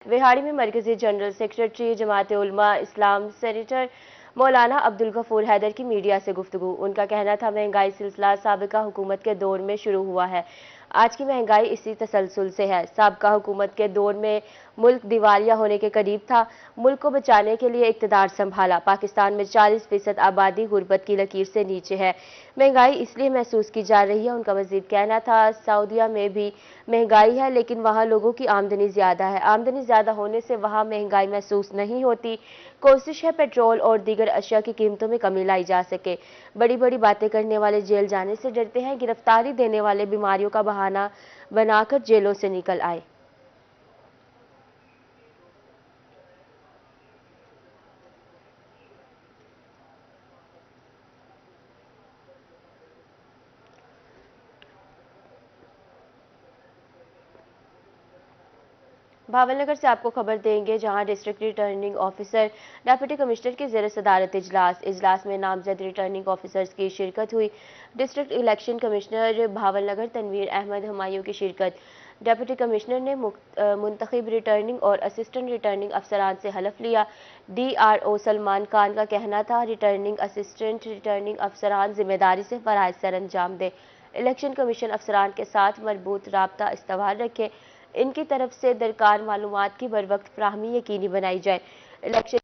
विहाड़ी में मरकजी general secretary जमात उलमा इस्लाम सेनेटर मौलाना अब्दुल गफूर हैदर की मीडिया से गुफ्तगू। उनका कहना था महंगाई सिलसिला साबिका हुकूमत के दौर में शुरू हुआ है, आज की महंगाई इसी तसलसल से है। साबिका हुकूमत के दौर में मुल्क दिवालिया होने के करीब था। मुल्क को बचाने के लिए इक़्तिदार संभाला। पाकिस्तान में 40% आबादी गुर्बत की लकीर से नीचे है। महंगाई इसलिए महसूस की जा रही है। उनका मजीद कहना था सऊदीया में भी महंगाई है, लेकिन वहाँ लोगों की आमदनी ज़्यादा है। आमदनी ज़्यादा होने से वहाँ महंगाई महसूस नहीं होती। कोशिश है पेट्रोल और दीगर अशिया की कीमतों में कमी लाई जा सके। बड़ी बड़ी बातें करने वाले जेल जाने से डरते हैं, गिरफ्तारी देने वाले बीमारियों का बहाना बनाकर जेलों से निकल आए। भावलनगर से आपको खबर देंगे, जहां district returning officer deputy commissioner की ज़ेर सदारत इजलास में नामजद रिटर्निंग ऑफिसर्स की शिरकत हुई। District election commissioner Bahawalnagar Tanveer Ahmed Humayun की शिरकत। डिप्टी कमिश्नर ने मुंतखब रिटर्निंग और असिस्टेंट रिटर्निंग अफसरान से हलफ लिया। DRO सलमान खान का कहना था रिटर्निंग असिस्टेंट रिटर्निंग अफसरान जिम्मेदारी से फराइज सर अंजाम दे। इलेक्शन कमीशन अफसरान के साथ मरबूत राब्ता इस्तवार रखे। इनकी तरफ से दरकार मालूमात की बर वक्त फ्राहमी यकीनी बनाई जाए। इलेक्शन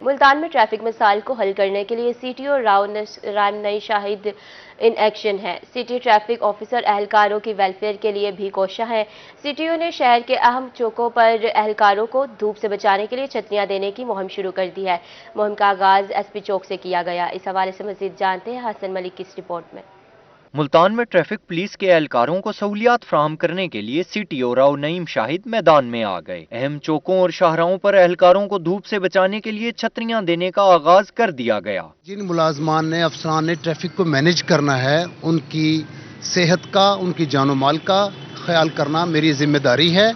मुल्तान में ट्रैफिक मसाइल को हल करने के लिए CTO राम नई शाहिद इन एक्शन है। सिटी ट्रैफिक ऑफिसर अहलकारों की वेलफेयर के लिए भी कोशां है। CTO ने शहर के अहम चौकों पर अहलकारों को धूप से बचाने के लिए छतरियां देने की मुहिम शुरू कर दी है। मुहिम का आगाज SP चौक से किया गया। इस हवाले से मजीद जानते हैं हसन मलिक की इस रिपोर्ट में। मुल्तान में ट्रैफिक पुलिस के एहलकारों को सहूलियात फराहम करने के लिए CTO राव नईम शाहिद मैदान में आ गए। अहम चौकों और शाहराहों पर एहलकारों को धूप से बचाने के लिए छतरियां देने का आगाज कर दिया गया। जिन मुलाजमान ने अफसरान ने ट्रैफिक को मैनेज करना है, उनकी सेहत का, उनकी जानो माल का ख्याल करना मेरी जिम्मेदारी है।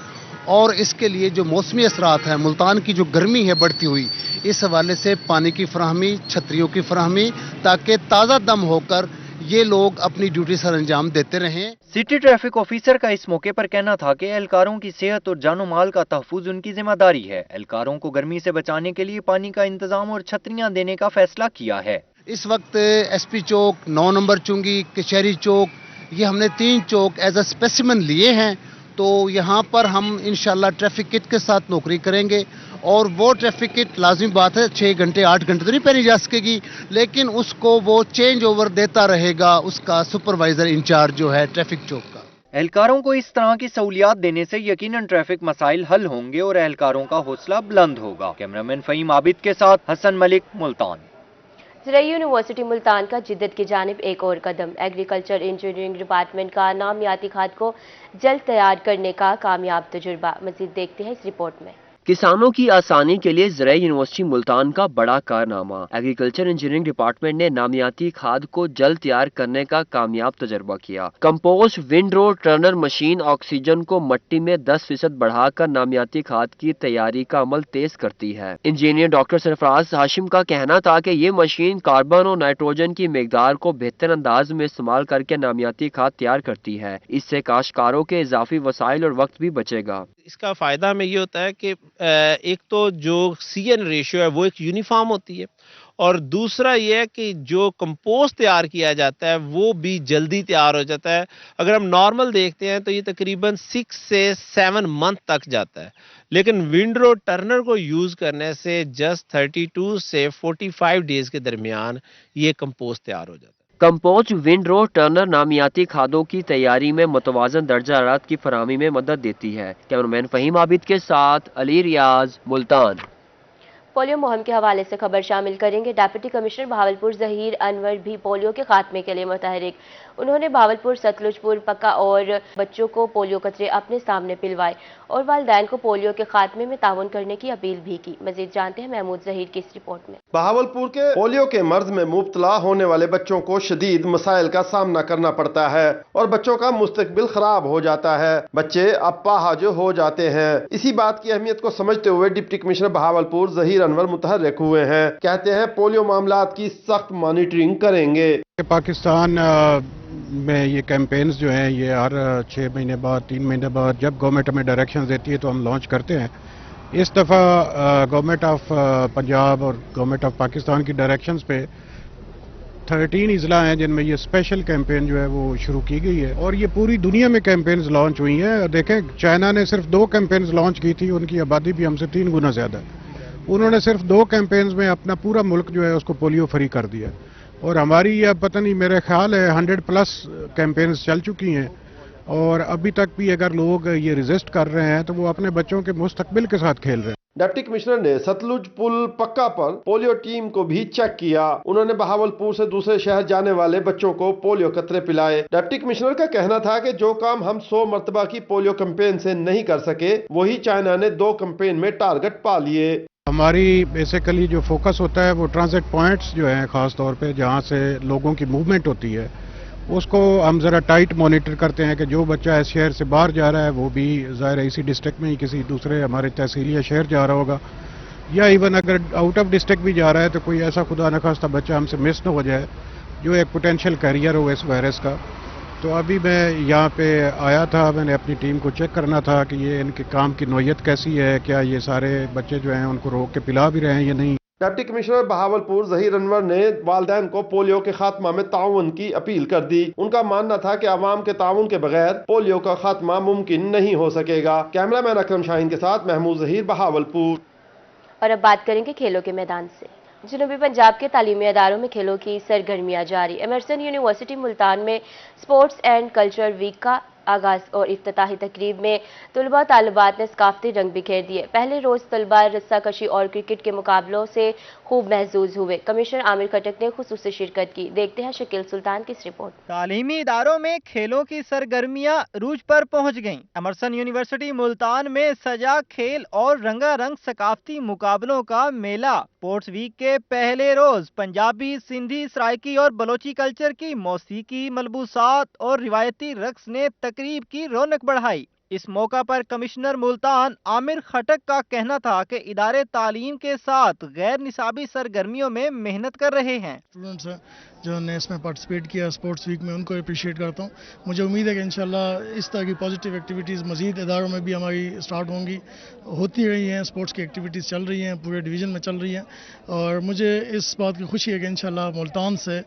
और इसके लिए जो मौसमी असरात हैं, मुल्तान की जो गर्मी है बढ़ती हुई, इस हवाले से पानी की फराहमी, छतरियों की फराहमी, ताकि ताज़ा दम होकर ये लोग अपनी ड्यूटी सर अंजाम देते रहें। सिटी ट्रैफिक ऑफिसर का इस मौके पर कहना था कि एहलकारों की सेहत और जानो माल का तहफुज उनकी जिम्मेदारी है। एहलकारों को गर्मी से बचाने के लिए पानी का इंतजाम और छतरियां देने का फैसला किया है। इस वक्त SP चौक, 9 नंबर चुंगी, कचहरी चौक, ये हमने 3 चौक एज अ स्पेसिमन लिए हैं। तो यहाँ पर हम इंशाल्लाह ट्रैफिक किट के साथ नौकरी करेंगे। और वो ट्रैफिक किट लाजमी बात है 6 घंटे 8 घंटे तो नहीं पहनी जा सकेगी, लेकिन उसको वो चेंज ओवर देता रहेगा उसका सुपरवाइजर इंचार्ज जो है ट्रैफिक चौक का। एहलकारों को इस तरह की सहूलियात देने से यकीनन ट्रैफिक मसाइल हल होंगे और एहलकारों का हौसला बुलंद होगा। कैमरामैन फहीम आबिद के साथ हसन मलिक, मुल्तान। ज़राई यूनिवर्सिटी मुल्तान का जिद्दत की जानिब एक और कदम। एग्रीकल्चर इंजीनियरिंग डिपार्टमेंट का नामियाती खाद को जल्द तैयार करने का कामयाब तजुर्बा। मजीद देखते हैं इस रिपोर्ट में। किसानों की आसानी के लिए ज़राई यूनिवर्सिटी मुल्तान का बड़ा कारनामा। एग्रीकल्चर इंजीनियरिंग डिपार्टमेंट ने नामियाती खाद को जल्द तैयार करने का कामयाब तजर्बा किया। कंपोस्ट विंडरो टर्नर मशीन ऑक्सीजन को मिट्टी में 10% बढ़ाकर नामियाती खाद की तैयारी का अमल तेज करती है। इंजीनियर डॉक्टर सरफराज हाशिम का कहना था कि ये मशीन कार्बन और नाइट्रोजन की मिकदार को बेहतर अंदाज में इस्तेमाल करके नामियाती खाद तैयार करती है। इससे काश्तकारों के इजाफी वसाइल और वक्त भी बचेगा। इसका फायदा हमें ये होता है कि एक तो जो CN रेशियो है वो एक यूनिफॉर्म होती है, और दूसरा ये है कि जो कंपोस्ट तैयार किया जाता है वो भी जल्दी तैयार हो जाता है। अगर हम नॉर्मल देखते हैं तो ये तकरीबन 6 से 7 मंथ तक जाता है, लेकिन विंडरो टर्नर को यूज करने से जस्ट 32 से 45 डेज के दरमियान ये कंपोस्ट तैयार हो जाता है। कंपोस्ट विंडरो टर्नर नामियाती खादों की तैयारी में मुतवाज़न दर्जा हरारत की फराहमी में मदद देती है। कैमरामैन फहीम आबिद के साथ अली रियाज, मुल्तान। पोलियो मुहिम के हवाले से खबर शामिल करेंगे। डिप्टी कमिश्नर बहावलपुर ज़हीर अनवर भी पोलियो के खात्मे के लिए मुतहरिक। उन्होंने भावलपुर, सतलुजपुर, पक्का और बच्चों को पोलियो कतरे अपने सामने पिलवाए और वालिदैन को पोलियो के खात्मे में ताउन करने की अपील भी की। मजीद जानते हैं महमूद जहीर की इस रिपोर्ट में। बहावलपुर के पोलियो के मर्ज में मुब्तला होने वाले बच्चों को शदीद मसाइल का सामना करना पड़ता है और बच्चों का मुस्तकबिल खराब हो जाता है। बच्चे अपाहज हो जाते हैं। इसी बात की अहमियत को समझते हुए डिप्टी कमिश्नर बहावलपुर ज़हीर अनवर मुतहर्रिक हुए हैं। कहते हैं पोलियो मामलात की सख्त मॉनिटरिंग करेंगे। पाकिस्तान में ये कैंपेन्स जो हैं ये हर 6 महीने बाद, 3 महीने बाद जब गवर्नमेंट हमें डायरेक्शन देती है तो हम लॉन्च करते हैं। इस दफ़ा गवर्नमेंट ऑफ पंजाब और गवर्नमेंट ऑफ पाकिस्तान की डायरेक्शंस पे 13 अजला हैं जिनमें ये स्पेशल कैंपेन जो है वो शुरू की गई है और ये पूरी दुनिया में कैंपेन्स लॉन्च हुई हैं। देखें, चाइना ने सिर्फ 2 कैंपेन्स लॉन्च की थी, उनकी आबादी भी हमसे 3 गुना ज़्यादा है। उन्होंने सिर्फ 2 कैंपेन्स में अपना पूरा मुल्क जो है उसको पोलियो फ्री कर दिया और हमारी ये पता नहीं, मेरे ख्याल है 100+ कैंपेन्स चल चुकी हैं और अभी तक भी अगर लोग ये रेजिस्ट कर रहे हैं तो वो अपने बच्चों के मुस्तकबिल के साथ खेल रहे हैं। डिप्टी कमिश्नर ने सतलुज पुल पक्का पर पोलियो टीम को भी चेक किया। उन्होंने बहावलपुर से दूसरे शहर जाने वाले बच्चों को पोलियो कतरे पिलाए। डिप्टी कमिश्नर का कहना था कि जो काम हम 100 मरतबा की पोलियो कैंपेन से नहीं कर सके, वही चाइना ने 2 कैंपेन में टारगेट पा लिए। हमारी बेसिकली जो फोकस होता है वो ट्रांजिट पॉइंट्स जो हैं, खास तौर पे जहाँ से लोगों की मूवमेंट होती है, उसको हम ज़रा टाइट मॉनिटर करते हैं कि जो बच्चा इस शहर से बाहर जा रहा है वो भी ज़ाहिर है इसी डिस्ट्रिक्ट में ही किसी दूसरे हमारे तहसील या शहर जा रहा होगा, या इवन अगर आउट ऑफ डिस्ट्रिक्ट भी जा रहा है तो कोई ऐसा खुदा न खास्ता बच्चा हमसे मिस न हो जाए जो एक पोटेंशियल कैरियर हो इस वायरस का। तो अभी मैं यहाँ पे आया था, मैंने अपनी टीम को चेक करना था कि ये इनके काम की नौयत कैसी है, क्या ये सारे बच्चे जो हैं उनको रोक के पिला भी रहे हैं या नहीं। डिप्टी कमिश्नर बहावलपुर ज़हीर अनवर ने वालिदैन को पोलियो के खात्मा में ताउन की अपील कर दी। उनका मानना था कि आवाम के ताउन के बगैर पोलियो का खात्मा मुमकिन नहीं हो सकेगा। कैमरामैन अकरम शाहीन के साथ महमूद ज़हीर, बहावलपुर। और अब बात करेंगे खेलों के मैदान से। जनूबी पंजाब के तालीमी अदारों में खेलों की सरगर्मियां जारी। एमरसन यूनिवर्सिटी मुल्तान में स्पोर्ट्स एंड कल्चर वीक का आगाज और इफ्तिताही तकरीब में तलबा तालिबात ने सकाफती रंग बिखेर दिए। पहले रोज तलबा रस्साकशी और क्रिकेट के मुकाबलों से खूब महजूज हुए। कमिश्नर आमिर खटक ने खुसूसी शिरकत की। देखते हैं शकील सुल्तान की इस रिपोर्ट। तालीमी इदारों में खेलों की सरगर्मियां रूज पर पहुंच गईं। एमरसन यूनिवर्सिटी मुल्तान में सजा खेल और रंगारंग सकाफती मुकाबलों का मेला। स्पोर्ट्स वीक के पहले रोज पंजाबी, सिंधी, सराइकी और बलोची कल्चर की मौसीकी, मलबूसात और रिवायती रक्स ने तकरीब की रौनक बढ़ाई। इस मौका पर कमिश्नर मुल्तान आमिर खटक का कहना था कि इदारे तालीम के साथ गैर निसाबी सरगर्मियों में मेहनत कर रहे हैं। स्टूडेंट्स हैं जिन्होंने इसमें पार्टिसिपेट किया स्पोर्ट्स वीक में, उनको अप्रिशिएट करता हूँ। मुझे उम्मीद है कि इंशाल्लाह इस तरह की पॉजिटिव एक्टिविटीज़ मज़ीद इदारों में भी हमारी स्टार्ट होंगी, होती रही हैं। स्पोर्ट्स की एक्टिविटीज़ चल रही हैं, पूरे डिवीज़न में चल रही हैं और मुझे इस बात की खुशी है कि इंशाल्लाह मुल्तान से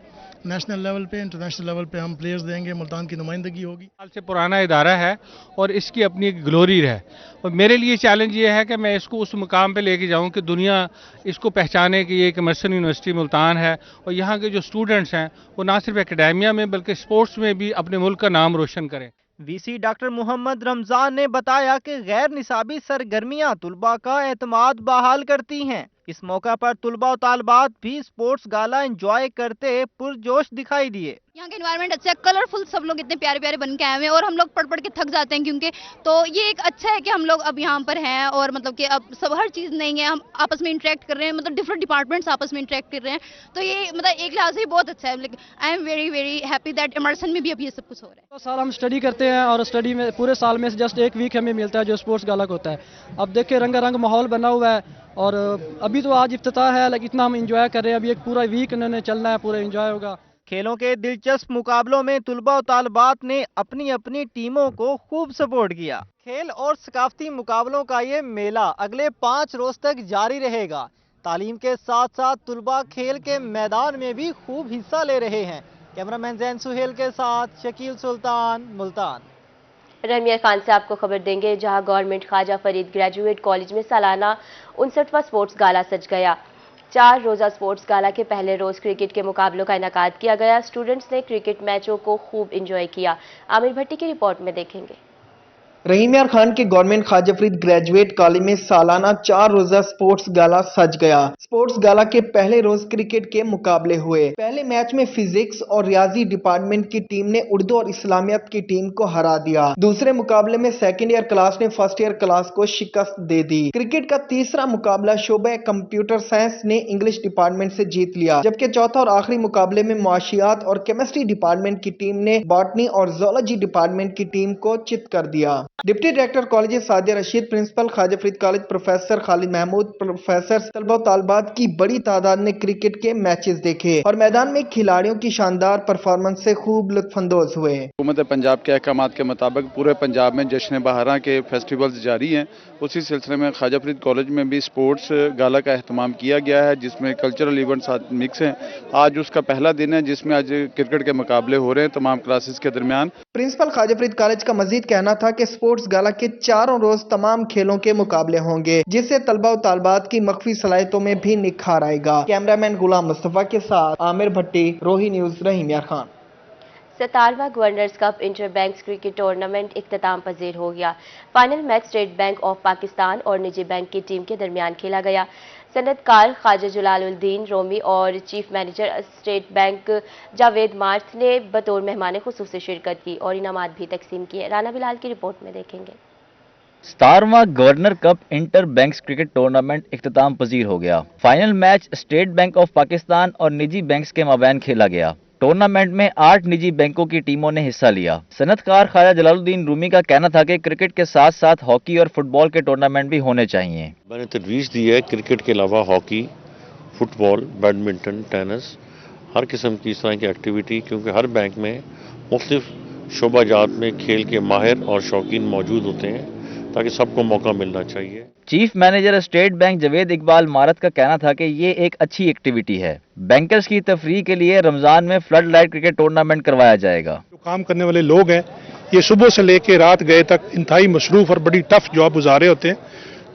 नेशनल लेवल पे, इंटरनेशनल लेवल पे हम प्लेयर्स देंगे, मुल्तान की नुमाइंदगी होगी। साल से पुराना इदारा है और इसकी अपनी एक ग्लोरी है और मेरे लिए चैलेंज ये है कि मैं इसको उस मुकाम पे लेके जाऊं कि दुनिया इसको पहचाने कि ये एक एमरसन यूनिवर्सिटी मुल्तान है और यहाँ के जो स्टूडेंट्स हैं वो ना सिर्फ एकेडेमिया में बल्कि स्पोर्ट्स में भी अपने मुल्क का नाम रोशन करें। वीसी डॉक्टर मोहम्मद रमजान ने बताया कि गैर निसाबी सरगर्मियां तुलबा का एतमाद बहाल करती हैं। इस मौका पर तुलबा और तालिबात भी स्पोर्ट्स गाला एंजॉय करते पुरजोश दिखाई दिए। यहाँ का एनवायरनमेंट अच्छा है, कलरफुल, सब लोग इतने प्यारे प्यारे बन के आए हुए हैं और हम लोग पढ़ पढ़ के थक जाते हैं क्योंकि, तो ये एक अच्छा है कि हम लोग अब यहाँ पर हैं और मतलब कि अब सब हर चीज़ नहीं है, हम आपस में इंटरेक्ट कर रहे हैं, मतलब डिफरेंट डिपार्टमेंट्स आपस में इंटरेक्ट कर रहे हैं, तो ये मतलब एक लिहाज से बहुत अच्छा है। लेकिन I am very very happy that Emerson में भी अब ये सब कुछ हो रहा है। तो साल हम स्टडी करते हैं और स्टडी में पूरे साल में जस्ट एक वीक हमें मिलता है जो स्पोर्ट्स गाला होता है। अब देखिए रंगारंग माहौल बना हुआ है और अभी तो आज इफ्तिताह है लेकिन इतना हम इंजॉय कर रहे हैं। अभी एक पूरा वीक इन्होंने चलना है, पूरा इंजॉय होगा। खेलों के दिलचस्प मुकाबलों में तुलबा और तालिबात ने अपनी अपनी टीमों को खूब सपोर्ट किया। खेल और सकाफती मुकाबलों का ये मेला अगले 5 रोज तक जारी रहेगा। तालीम के साथ साथ तुलबा खेल के मैदान में भी खूब हिस्सा ले रहे हैं। कैमरामैन जैन सुहेल के साथ शकील सुल्तान, मुल्तान। रमीर खान से आपको खबर देंगे, जहां government Khwaja Farid graduate college में सालाना 59वां स्पोर्ट्स गाला सज गया। 4 रोज़ा स्पोर्ट्स गाला के पहले रोज क्रिकेट के मुकाबलों का इनेकाद किया गया। स्टूडेंट्स ने क्रिकेट मैचों को खूब इंजॉय किया। आमिर भट्टी की रिपोर्ट में देखेंगे। رحیم یار خان کے government Khwaja Farid graduate college میں سالانہ 4 روزہ سپورٹس گالا سج گیا۔ سپورٹس گالا کے پہلے روز کرکٹ کے مقابلے ہوئے۔ پہلے میچ میں فزکس اور ریاضی ڈپارٹمنٹ کی ٹیم نے اردو اور اسلامیات کی ٹیم کو ہرا دیا۔ دوسرے مقابلے میں سیکنڈ ایئر کلاس نے فرسٹ ایئر کلاس کو شکست دے دی۔ کرکٹ کا تیسرا مقابلہ شعبہ کمپیوٹر سائنس نے انگلش ڈپارٹمنٹ سے جیت لیا، جبکہ چوتھا اور آخری مقابلے میں معاشیات اور کیمسٹری ڈپارٹمنٹ کی ٹیم نے باٹنی اور زولوجی ڈپارٹمنٹ کی ٹیم کو چت کر دیا۔ Deputy director college Sadia Rashid, principal Khawaja Farid college professor Khalid Mahmood, professor, طلبہ و طالبات کی بڑی تعداد نے کرکٹ کے میچز دیکھے اور میدان میں کھلاڑیوں کی شاندار پرفارمنس سے خوب لطف اندوز ہوئے۔ حکومت پنجاب کے احکامات کے مطابق پورے پنجاب میں جشن بہاراں کے فیسٹیولز جاری ہیں۔ اسی سلسلے میں خواجہ فرید کالج میں بھی سپورٹس گالا کا اہتمام کیا گیا ہے، جس میں کلچرل ایونٹس مکس ہیں۔ آج اس کا پہلا دن ہے، جس میں آج کرکٹ کے مقابلے ہو رہے ہیں تمام کلاسز کے درمیان۔ پرنسپل خواجہ فرید کالج کا مزید کہنا تھا کہ سپورٹس گالا کے 4 روز تمام کھیلوں کے مقابلے ہوں گے، جس سے طلبہ و طالبات کی مخفی صلاحیتوں میں بھی نکھار آئے گا۔ کیمرامین غلام مصطفیٰ کے ساتھ عامر بھٹی، روہی نیوز، رحیم یار خان۔ 17واں governors cup inter banks cricket tournament اختتام پذیر ہو گیا۔ Final match state bank of Pakistan اور نجی بینک کی ٹیم کے درمیان کھیلا گیا۔ صنعت کار خواجہ جلال الدین رومی اور chief manager state bank Javed مارتھ نے بطور مہمان خصوصی شرکت کی اور انعامات بھی تقسیم کیے۔ رانا بلال کی رپورٹ میں دیکھیں گے۔ 17واں governor cup inter banks cricket tournament اختتام پذیر ہو گیا۔ Final match state bank of Pakistan اور نجی بینکس کے مابین کھیلا گیا۔ ٹورنامنٹ میں 8 نجی بینکوں کی ٹیموں نے حصہ لیا۔ صنعت کار خواجہ جلال الدین رومی کا کہنا تھا کہ کرکٹ کے ساتھ ساتھ ہاکی اور فٹ بال کے ٹورنامنٹ بھی ہونے چاہیے۔ میں نے تجویز دی ہے کرکٹ کے علاوہ ہاکی، فٹ بال، بیڈمنٹن، ٹینس، ہر قسم کی اس طرح کی ایکٹیویٹی، کیونکہ ہر بینک میں مختلف شعبہ جات میں کھیل کے ماہر اور شوقین موجود ہوتے ہیں، تاکہ سب کو موقع ملنا چاہیے۔ Chief manager state bank Javed Iqbal مارت کا کہنا تھا کہ یہ ایک اچھی ایکٹیویٹی ہے۔ بینکرز کی تفریح کے لیے رمضان میں فلڈ لائٹ کرکٹ ٹورنامنٹ کروایا جائے گا۔ جو کام کرنے والے لوگ ہیں، یہ صبح سے لے کے رات گئے تک انتہائی مصروف اور بڑی ٹف جاب گزارے ہوتے ہیں،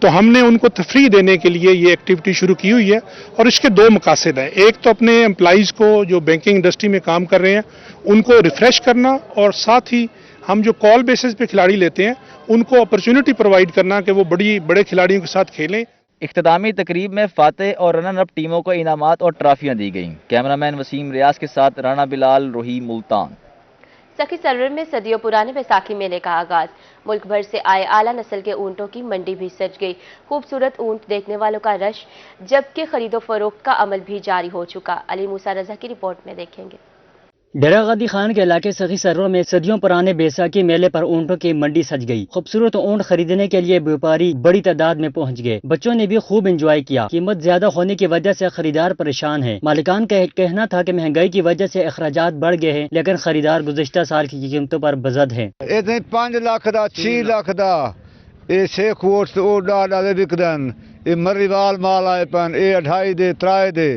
تو ہم نے ان کو تفریح دینے کے لیے یہ ایکٹیویٹی شروع کی ہوئی ہے، اور اس کے 2 مقاصد ہیں۔ ایک تو اپنے امپلائیز کو جو بینکنگ انڈسٹری میں کام کر رہے ہیں ان کو ریفریش کرنا، اور ساتھ ہی ہم جو کال بیسس پہ کھلاڑی لیتے ہیں ان کو اپرچونٹی پرووائڈ کرنا کہ وہ بڑے کھلاڑیوں کے ساتھ کھیلیں۔ اختتامی تقریب میں فاتح اور رنر اپ ٹیموں کو انعامات اور ٹرافیاں دی گئیں۔ کیمرامین وسیم ریاض کے ساتھ رانا بلال، روہی، ملتان۔ سخی سرور میں صدیوں پرانے بیساکھی میلے کا آغاز۔ ملک بھر سے آئے اعلیٰ نسل کے اونٹوں کی منڈی بھی سج گئی۔ خوبصورت اونٹ دیکھنے والوں کا رش، جبکہ خرید و فروخت کا عمل بھی جاری ہو چکا۔ علی موسیٰ رضا کی رپورٹ میں دیکھیں گے۔ ڈیرہ غادی خان کے علاقے سخی سرور میں صدیوں پرانے بیساکھی میلے پر اونٹوں کی منڈی سج گئی۔ خوبصورت اونٹ خریدنے کے لیے بیوپاری بڑی تعداد میں پہنچ گئے۔ بچوں نے بھی خوب انجوائے کیا۔ قیمت زیادہ ہونے کی وجہ سے خریدار پریشان ہیں۔ مالکان کا کہنا تھا کہ مہنگائی کی وجہ سے اخراجات بڑھ گئے ہیں، لیکن خریدار گزشتہ سال کی قیمتوں پر بزد ہیں۔ 5 لاکھ دا 6 لاکھ دا یہ شیخ ووٹس او ڈاڈا دے وکدن، یہ مریوال مال آئے پن، یہ 2.5 دے 3 دے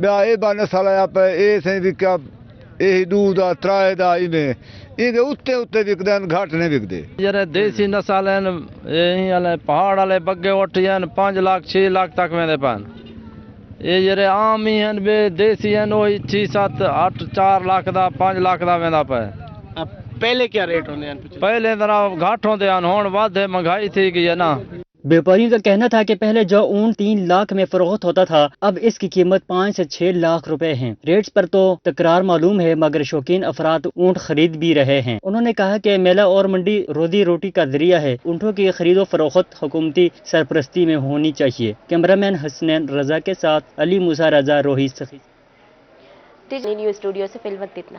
بیا یہ بن سال آیا پہ یہ سے وکا یہ 2 دا 3 دا ایویں یہ اتنے وکدن، گھٹ نہیں وکدے۔ جڑے دیسی نسل ہیں یہی والے پہاڑ والے بگے اٹھ جان 5 لاکھ 6 لاکھ تک ویندے پن۔ یہ جڑے عام ہی ہیں بے دیسی ہیں وہ 6 7 8 4 لاکھ دا 5 لاکھ دا ویندا پے۔ پہلے کیا ریٹ ہوندے ہیں؟ پہلے ذرا گھٹ ہوندے ہیں، ہن ود مہنگائی تھی گئی ہے نا۔ بیوپاریوں کا کہنا تھا کہ پہلے جو اونٹ 3 لاکھ میں فروخت ہوتا تھا اب اس کی قیمت 5 سے 6 لاکھ روپے ہیں۔ ریٹس پر تو تکرار معلوم ہے، مگر شوقین افراد اونٹ خرید بھی رہے ہیں۔ انہوں نے کہا کہ میلہ اور منڈی روزی روٹی کا ذریعہ ہے، اونٹوں کی خرید و فروخت حکومتی سرپرستی میں ہونی چاہیے۔ کیمرامین حسنین رضا کے ساتھ علی موسیٰ رضا، روہی، سخی۔ نیوز اسٹوڈیو سے فی الوقت اتنا ہی۔